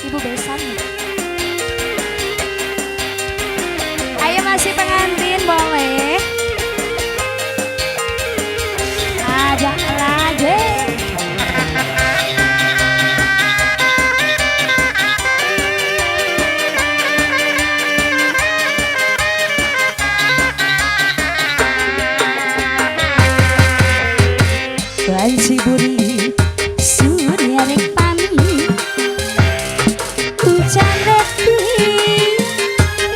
Ibu Besan. Ayo masih pengantin boleh. Ada lagi. Tuan Ciburi surya rek pami hujan reti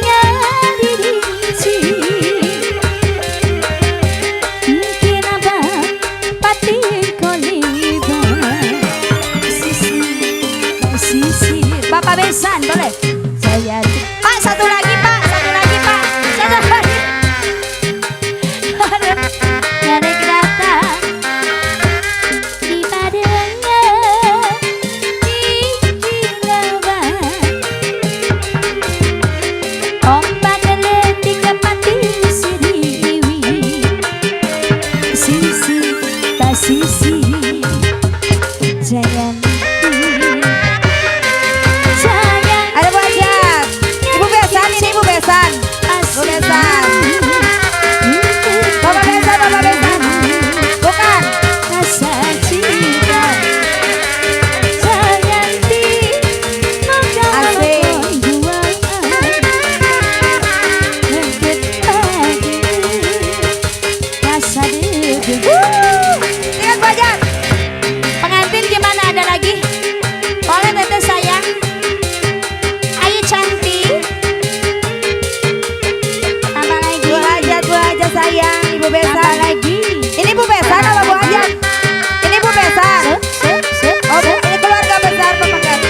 nyari dici mungkin apa pati koliba sisi Bapak Besan boleh saya Pak satu lagi Pak satu lagi Pak satu lagi nyari kereta sisi jangan Ada Bu Ajat. Ibu Besan ini Ibu Besan. Bu Besan. Bapak Besan, Bapak Besan. Bukan. rasa cinta jangan rasa Ingat Bu Ajat. pengantin gimana ada lagi boleh teteh sayang ayo cantik tambah lagi Bu Ajat sayang. Ibu tambah Besan. lagi Ini Bu Besan apa Bu Ajat? Ini Bu Besan. Oh, ini keluarga besar pemegang.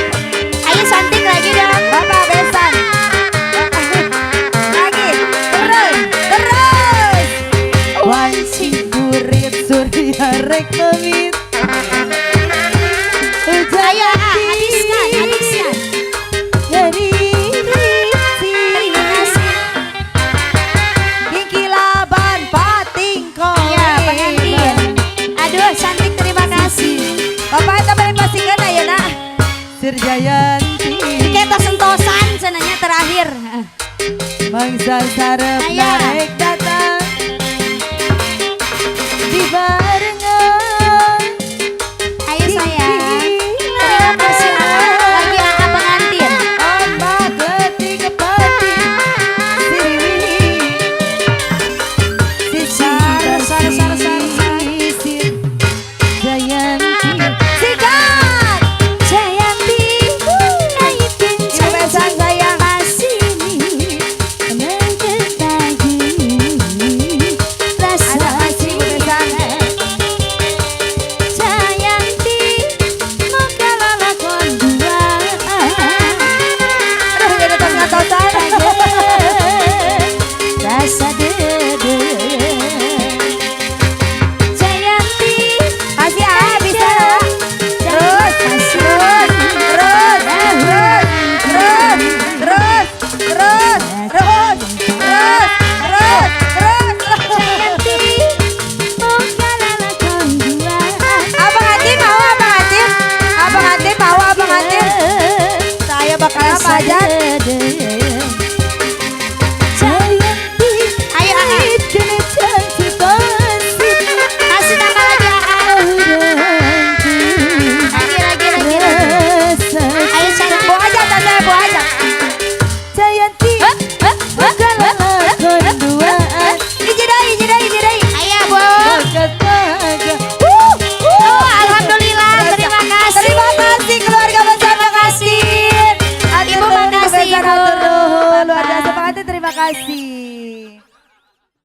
ayo cantik lagi dong Bapak Besan. Lagi. Terus. wanci Burit surya rek pamit. ayo hadiskan Dari terima kasih Kikilaban pating iya pengantin aduh cantik terima kasih Bapak eta balik pastikan ayeuna. Sirjayanti kita sentosan senanya terakhir mangsa sarep Ayo. naik datang di barengan. ayo sayang terima kasih lagi pengantin Ombak ketik pati siriwi Sir Jayanti sikat Jayanti ayo Ibu Besan sayang. sini mengetagi rasa Ada kasih Ibu Besan. Jayanti mau kalah lakon dua Aduh jadi tos-tosan. rasa dede Jayanti Kasih bisa. Terus. Jayanti mau kalah lakon dua Abang Hatim mau Abang Hatim? Abang Hatim mau Abang Hatim? Saya bakal apa aja? Jayanti Ayo anak. kena cantik banget kasih tambah lagi lagi ayo sayang Bu aja tante Bu aja. Jayanti. bukan Lakon duaan. Ijidai. ayo bu Kataga. oh alhamdulillah terima kasih Terima kasih keluarga besar makasih. Ibu makasih, Ibu. Luar biasa banget terima kasih.